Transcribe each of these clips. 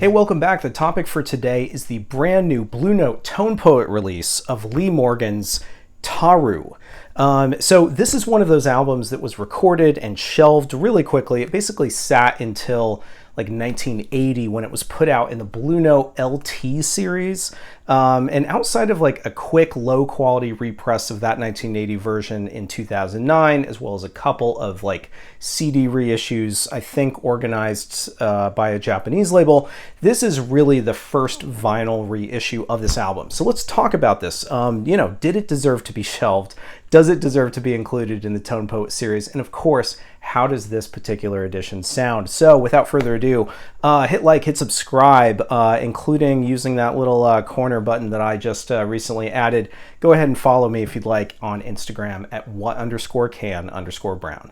Hey, welcome back. The topic for today is the brand new Blue Note Tone Poet release of Lee Morgan's Taru. So this is one of those albums that was recorded and shelved really quickly. It basically sat until like 1980 when it was put out in the Blue Note LT series. And outside of like a quick low quality repress of that 1980 version in 2009, as well as a couple of like CD reissues, I think organized by a Japanese label, this is really the first vinyl reissue of this album. So let's talk about this. Did it deserve to be shelved? Does it deserve to be included in the Tone Poet series? And of course, how does this particular edition sound? So without further ado, hit like, hit subscribe, including using that little corner button that I just recently added. Go ahead and follow me if you'd like on Instagram at what_can_brown.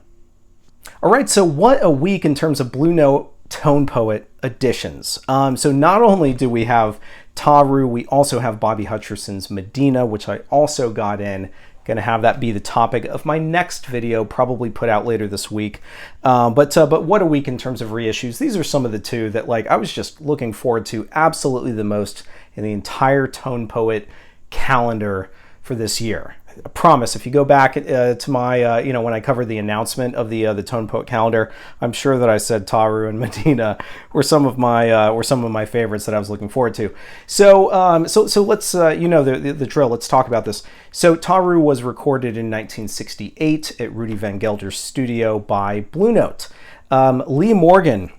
All right, so what a week in terms of Blue Note Tone Poet editions. So not only do we have Taru, we also have Bobby Hutcherson's Medina, which I also got in. Going to have that be the topic of my next video, probably put out later this week. But what a week in terms of reissues. These are some of the two that like I was just looking forward to absolutely the most in the entire Tone Poet calendar for this year. I promise, if you go back to my, when I covered the announcement of the Tone Poet calendar, I'm sure that I said Taru and Medina were some of my favorites that I was looking forward to. So let's, the drill. Let's talk about this. So Taru was recorded in 1968 at Rudy Van Gelder's studio by Blue Note. Lee Morgan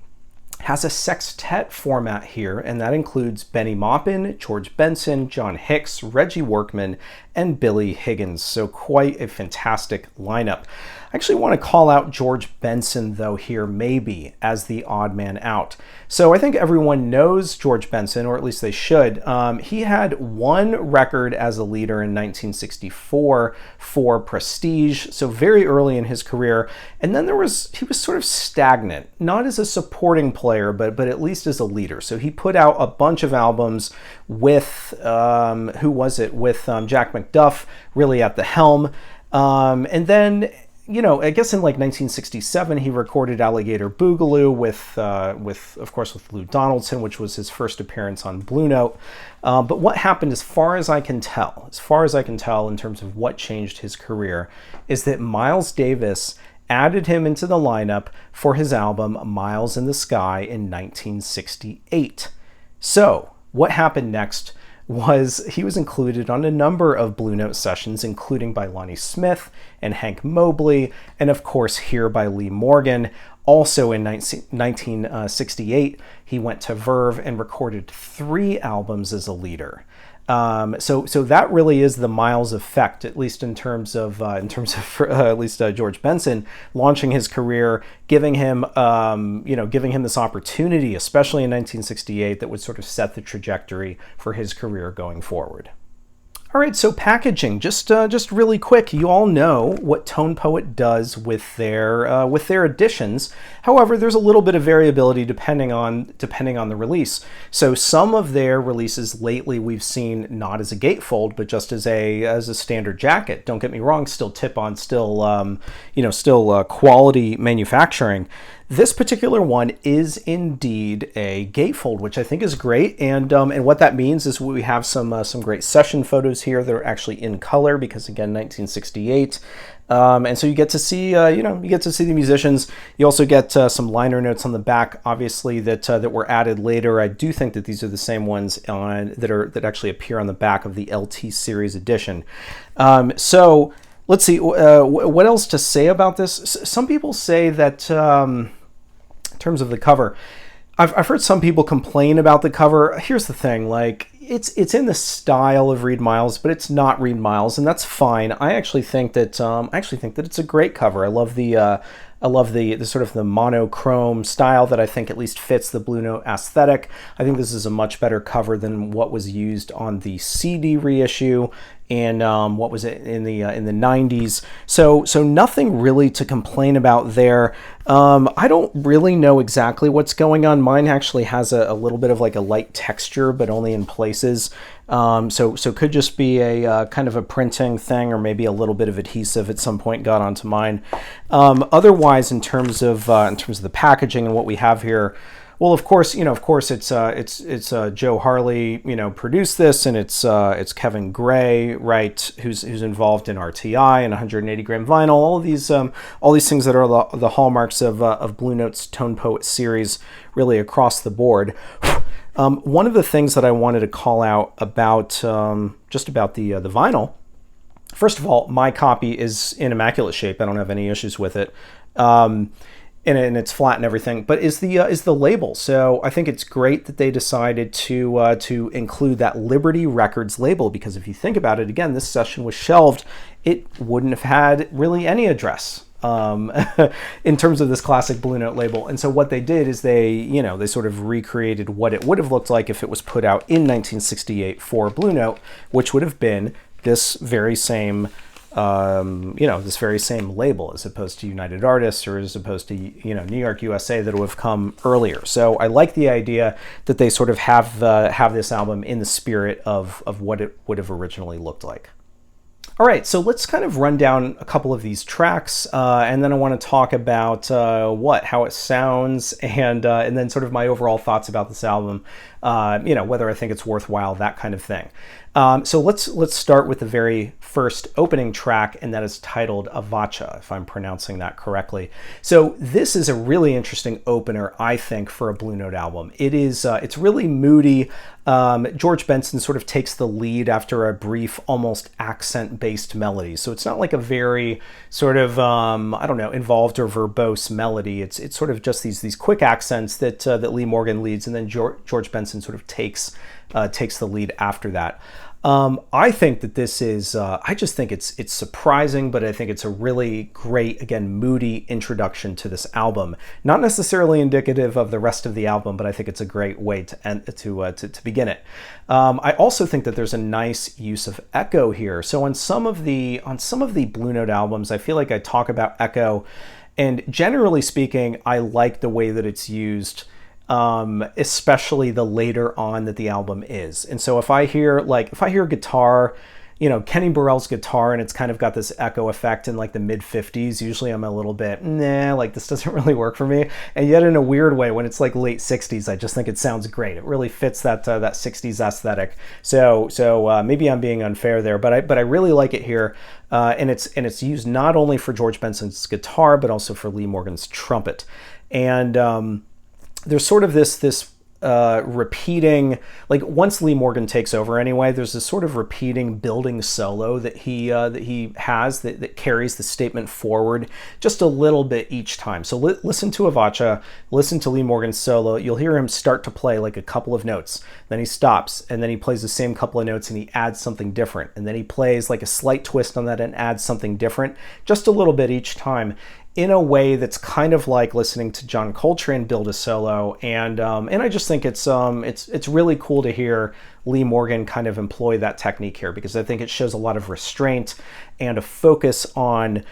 has a sextet format here, and that includes Benny Maupin, George Benson, John Hicks, Reggie Workman, and Billy Higgins. So quite a fantastic lineup. I actually want to call out George Benson, though, here maybe as the odd man out. So I think everyone knows George Benson, or at least they should. He had one record as a leader in 1964 for Prestige, so very early in his career. And then he was sort of stagnant, not as a supporting player, but at least as a leader. So he put out a bunch of albums with, with Jack McDuff really at the helm. And then, I guess in like 1967, he recorded Alligator Boogaloo with Lou Donaldson, which was his first appearance on Blue Note. But what happened, as far as I can tell in terms of what changed his career, is that Miles Davis added him into the lineup for his album Miles in the Sky in 1968. So what happened next was he was included on a number of Blue Note sessions, including by Lonnie Smith and Hank Mobley, and of course here by Lee Morgan. Also in 1968, he went to Verve and recorded 3 albums as a leader. So that really is the Miles effect, at least in terms of George Benson launching his career, giving him this opportunity, especially in 1968, that would sort of set the trajectory for his career going forward. All right, so packaging, just really quick. You all know what Tone Poet does with their editions. However, there's a little bit of variability depending on the release. So some of their releases lately we've seen not as a gatefold, but just as a standard jacket. Don't get me wrong, still tip-on, still quality manufacturing. This particular one is indeed a gatefold, which I think is great, and what that means is we have some great session photos here that are actually in color, because again, 1968, and so you get to see the musicians. You also get some liner notes on the back, obviously that were added later. I do think that these are the same ones that actually appear on the back of the LT series edition. So let's see, what else to say about this? Some people say that, in terms of the cover, I've heard some people complain about the cover. Here's the thing, like, it's in the style of Reed Miles, but it's not Reed Miles, and that's fine. I actually think that it's a great cover. I love the sort of the monochrome style that I think at least fits the Blue Note aesthetic. I think this is a much better cover than what was used on the CD reissue and what was it in the 90s. So nothing really to complain about there. I don't really know exactly what's going on. Mine actually has a little bit of like a light texture, but only in places. So could just be a kind of a printing thing, or maybe a little bit of adhesive at some point got onto mine. Otherwise, in terms of the packaging and what we have here, Well, of course, it's Joe Harley, produced this, and it's Kevin Gray, right, who's involved in RTI and 180 gram vinyl, all these things that are the hallmarks of Blue Note's Tone Poet series, really across the board. One of the things that I wanted to call out about just about the vinyl. First of all, my copy is in immaculate shape. I don't have any issues with it. And it's flat and everything, but is the label. So I think it's great that they decided to include that Liberty Records label, because if you think about it, again, this session was shelved. It wouldn't have had really any address in terms of this classic Blue Note label. And so what they did is they sort of recreated what it would have looked like if it was put out in 1968 for Blue Note, which would have been this very same this very same label, as opposed to United Artists or as opposed to New York USA that would have come earlier. So I like the idea that they sort of have this album in the spirit of what it would have originally looked like. All right, so let's kind of run down a couple of these tracks, and then I want to talk about how it sounds, and then sort of my overall thoughts about this album, whether I think it's worthwhile, that kind of thing. So let's start with the very first opening track, and that is titled Avacha, if I'm pronouncing that correctly. So this is a really interesting opener, I think, for a Blue Note album. It's really moody. George Benson sort of takes the lead after a brief, almost accent-based melody. So it's not like a very sort of, involved or verbose melody. It's sort of just these quick accents that Lee Morgan leads, and then George Benson sort of takes the lead after that. I think that this is, I just think it's surprising, but I think it's a really great, again, moody introduction to this album. Not necessarily indicative of the rest of the album, but I think it's a great way to begin it. I also think that there's a nice use of echo here. So on some of the Blue Note albums, I feel like I talk about echo, and generally speaking, I like the way that it's used, especially the later on that the album is. And so if I hear guitar, Kenny Burrell's guitar, and it's kind of got this echo effect in like the mid 50s, usually I'm a little bit, this doesn't really work for me. And yet in a weird way, when it's like late 60s, I just think it sounds great. It really fits that 60s aesthetic. So maybe I'm being unfair there, but I really like it here. And it's used not only for George Benson's guitar, but also for Lee Morgan's trumpet. And, there's sort of this repeating, like once Lee Morgan takes over anyway, there's this sort of repeating building solo that he has that carries the statement forward just a little bit each time. So listen to Avacha, listen to Lee Morgan's solo. You'll hear him start to play like a couple of notes, then he stops, and then he plays the same couple of notes and he adds something different, and then he plays like a slight twist on that and adds something different, just a little bit each time, in a way that's kind of like listening to John Coltrane build a solo, and I just think it's really cool to hear Lee Morgan kind of employ that technique here, because I think it shows a lot of restraint and a focus on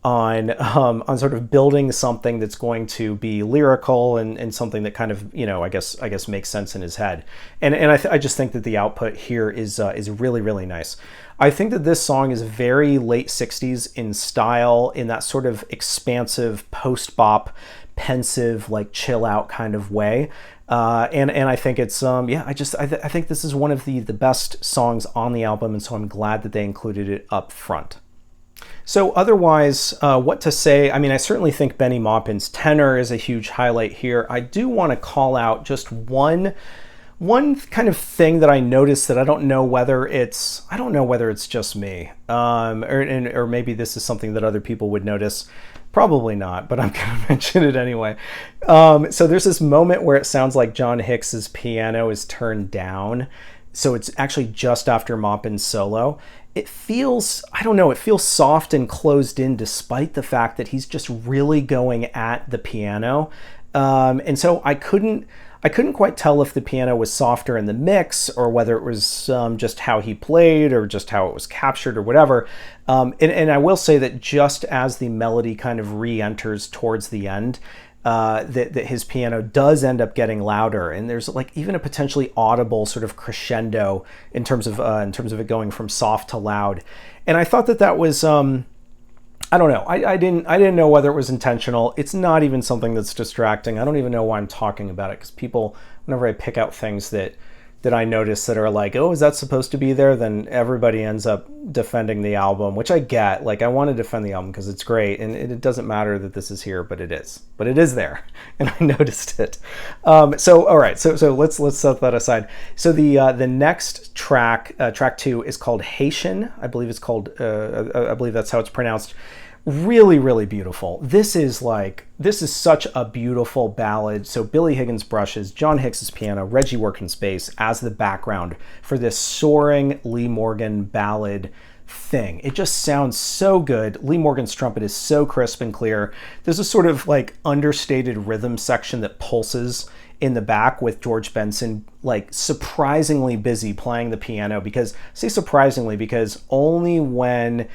sort of building something that's going to be lyrical and something that kind of I guess makes sense in his head, and I just think that the output here is really, really nice. I think that this song is very late 60s in style, in that sort of expansive post-bop, pensive, like chill out kind of way. And I think it's I think this is one of the best songs on the album, and so I'm glad that they included it up front. So otherwise, what to say? I mean, I certainly think Benny Maupin's tenor is a huge highlight here. I do want to call out just one kind of thing that I noticed that I don't know whether it's just me, or maybe this is something that other people would notice. Probably not, but I'm going to mention it anyway. So there's this moment where it sounds like John Hicks's piano is turned down. So it's actually just after Maupin's solo. It feels soft and closed in, despite the fact that he's just really going at the piano. And so I couldn't quite tell if the piano was softer in the mix, or whether it was just how he played, or just how it was captured, or whatever. And I will say that just as the melody kind of re-enters towards the end, that his piano does end up getting louder, and there's like even a potentially audible sort of crescendo in terms of it going from soft to loud. And I thought that was I don't know. I didn't know whether it was intentional. It's not even something that's distracting. I don't even know why I'm talking about it, because people, whenever I pick out things that I notice that are like, oh, is that supposed to be there? Then everybody ends up defending the album, which I get. Like, I want to defend the album because it's great, and it doesn't matter that this is here, but it is. But it is there, and I noticed it. So all right, so let's set that aside. So the next track, track 2, is called Haitian. I believe it's called. I believe that's how it's pronounced. Really, really beautiful. This is such a beautiful ballad. So Billy Higgins brushes, John Hicks's piano, Reggie Workman's bass as the background for this soaring Lee Morgan ballad thing. It just sounds so good. Lee Morgan's trumpet is so crisp and clear. There's a sort of like understated rhythm section that pulses in the back with George Benson like surprisingly busy playing the piano, because I say surprisingly because only when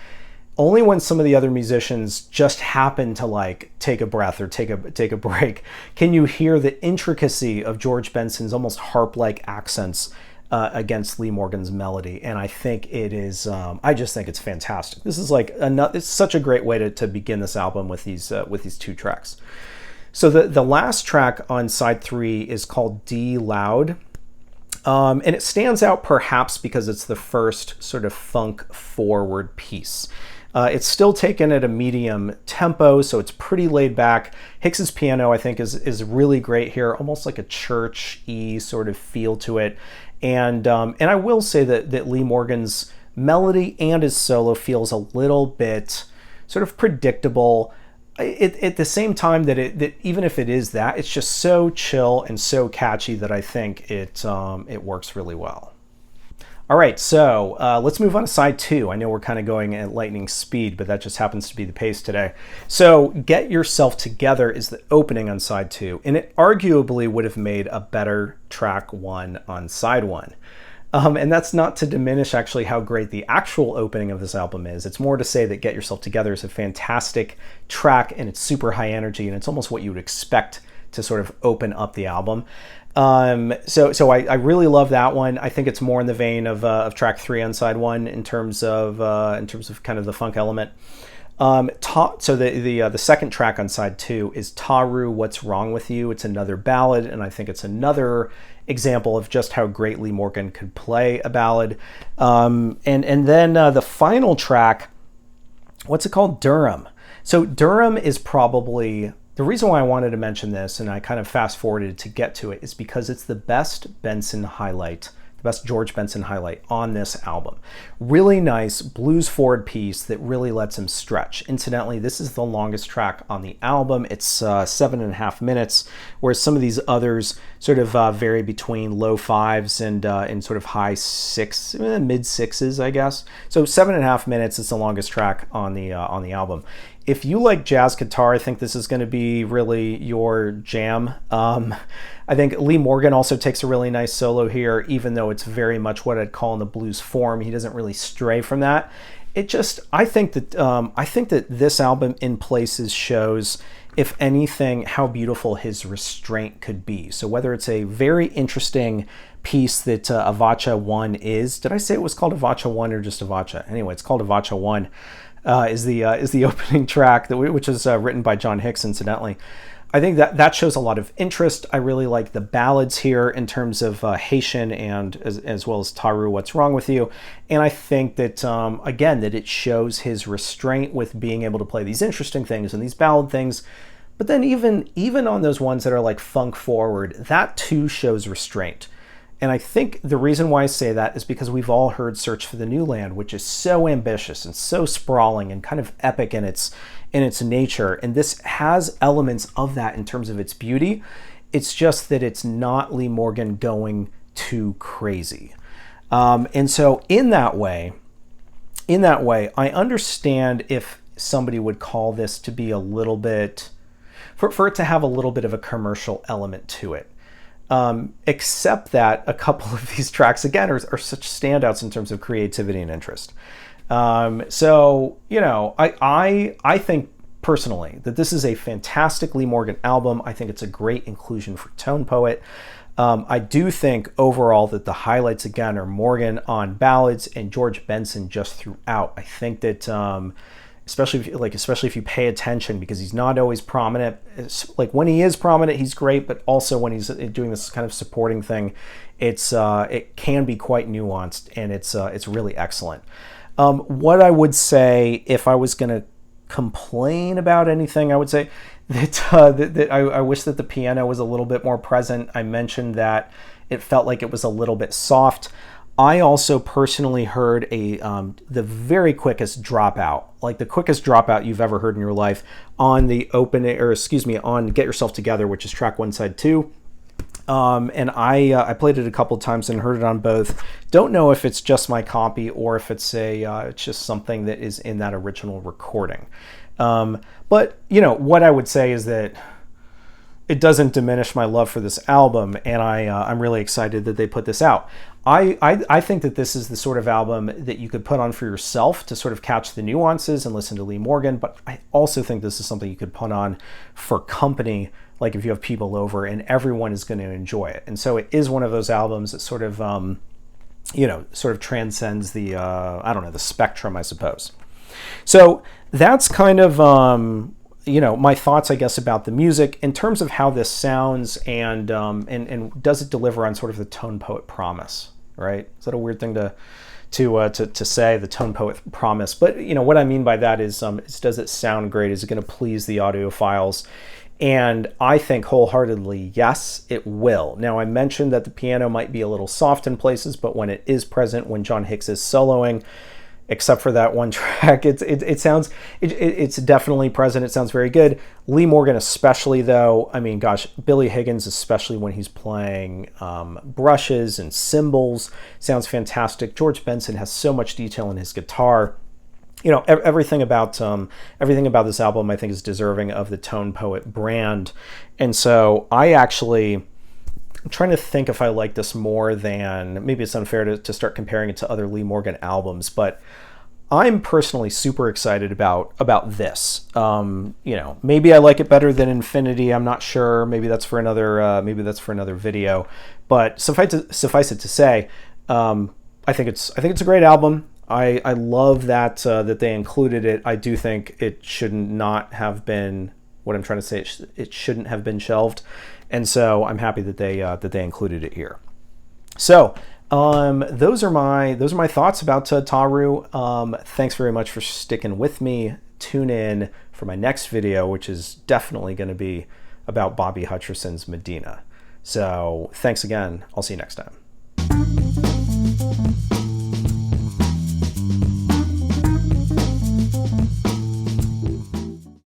some of the other musicians just happen to like take a breath or take a break can you hear the intricacy of George Benson's almost harp-like accents against Lee Morgan's melody. And I think it is, I just think it's fantastic. This is like it's such a great way to begin this album with these 2 tracks. So the last track on side 3 is called D Loud. And it stands out perhaps because it's the first sort of funk forward piece. It's still taken at a medium tempo, so it's pretty laid back. Hicks's piano, I think, is really great here, almost like a church-y sort of feel to it. And I will say that Lee Morgan's melody and his solo feels a little bit sort of predictable. At the same time that even if it is that, it's just so chill and so catchy that I think it works really well. All right, so let's move on to side 2. I know we're kind of going at lightning speed, but that just happens to be the pace today. So Get Yourself Together is the opening on side 2, and it arguably would have made a better track 1 on side 1. And that's not to diminish actually how great the actual opening of this album is. It's more to say that Get Yourself Together is a fantastic track, and it's super high energy, and it's almost what you would expect to sort of open up the album. So I really love that one. I think it's more in the vein of track 3 on side 1 in terms of kind of the funk element. So the second track on side 2 is Taru, What's Wrong With You? It's another ballad, and I think it's another example of just how great Lee Morgan could play a ballad. And then the final track, what's it called? Durham. So Durham is probably the reason why I wanted to mention this, and I kind of fast forwarded to get to it, is because it's the best Benson highlight, the best George Benson highlight on this album. Really nice blues forward piece that really lets him stretch. Incidentally, this is the longest track on the album. It's 7.5 minutes, whereas some of these others sort of vary between low 5s and sort of high 6, mid 6s, I guess. So 7.5 minutes is the longest track on the album. If you like jazz guitar, I think this is going to be really your jam. I think Lee Morgan also takes a really nice solo here, even though it's very much what I'd call in the blues form. He doesn't really stray from that. I think that this album in places shows, if anything, how beautiful his restraint could be. So whether it's a very interesting piece that Avacha 1 is, did I say it was called Avacha 1 or just Avacha? Anyway, it's called Avacha 1. Is the opening track which is written by John Hicks, incidentally. I think that shows a lot of interest. I really like the ballads here in terms of Haitian and as well as Taru, What's Wrong With You? And I think that, again, that it shows his restraint with being able to play these interesting things and these ballad things. But then even on those ones that are like funk forward, that too shows restraint. And I think the reason why I say that is because we've all heard Search for the New Land, which is so ambitious and so sprawling and kind of epic in its nature. And this has elements of that in terms of its beauty. It's just that it's not Lee Morgan going too crazy. And so in that way, I understand if somebody would call this to be a little bit, for it to have a little bit of a commercial element to it. Except that a couple of these tracks, again, are such standouts in terms of creativity and interest. So, I think personally that this is a fantastic Lee Morgan album. I think it's a great inclusion for Tone Poet. I do think overall that the highlights, again, are Morgan on ballads and George Benson just throughout. I think that especially if you pay attention, because he's not always prominent. Like when he is prominent, he's great, but also when he's doing this kind of supporting thing, it can be quite nuanced, and it's really excellent. What I would say, if I was going to complain about anything, I would say that I wish that the piano was a little bit more present. I mentioned that it felt like it was a little bit soft. I also personally heard the very quickest dropout, like the quickest dropout you've ever heard in your life, on on Get Yourself Together, which is track 1, side 2. And I played it a couple of times and heard it on both. Don't know if it's just my copy or if it's it's just something that is in that original recording. But what I would say is that it doesn't diminish my love for this album, and I'm really excited that they put this out. I think that this is the sort of album that you could put on for yourself to sort of catch the nuances and listen to Lee Morgan, but I also think this is something you could put on for company, like if you have people over, and everyone is going to enjoy it. And so it is one of those albums that sort of transcends the the spectrum, I suppose. So that's kind of my thoughts, I guess, about the music in terms of how this sounds, and does it deliver on sort of the Tone Poet promise, right? Is that a weird thing to say, the Tone Poet promise? But what I mean by that is does it sound great? Is it going to please the audiophiles? And I think wholeheartedly, yes, it will. Now, I mentioned that the piano might be a little soft in places, but when it is present, when John Hicks is soloing, except for that one track, it's definitely present. It sounds very good. Lee Morgan especially, though. I mean, gosh, Billy Higgins, especially when he's playing brushes and cymbals, sounds fantastic. George Benson has so much detail in his guitar. Everything about this album, I think, is deserving of the Tone Poet brand. And so I'm trying to think if I like this more than, maybe it's unfair to start comparing it to other Lee Morgan albums, but I'm personally super excited about this. Maybe I like it better than Infinity. I'm not sure. Maybe that's for another video. But suffice it to say, I think it's a great album. I love that they included it. I do think it should not have been, what I'm trying to say, it shouldn't have been shelved. And so I'm happy that they included it here. So those are my thoughts about Taru. Thanks very much for sticking with me. Tune in for my next video, which is definitely going to be about Bobby Hutcherson's Medina. So thanks again. I'll see you next time.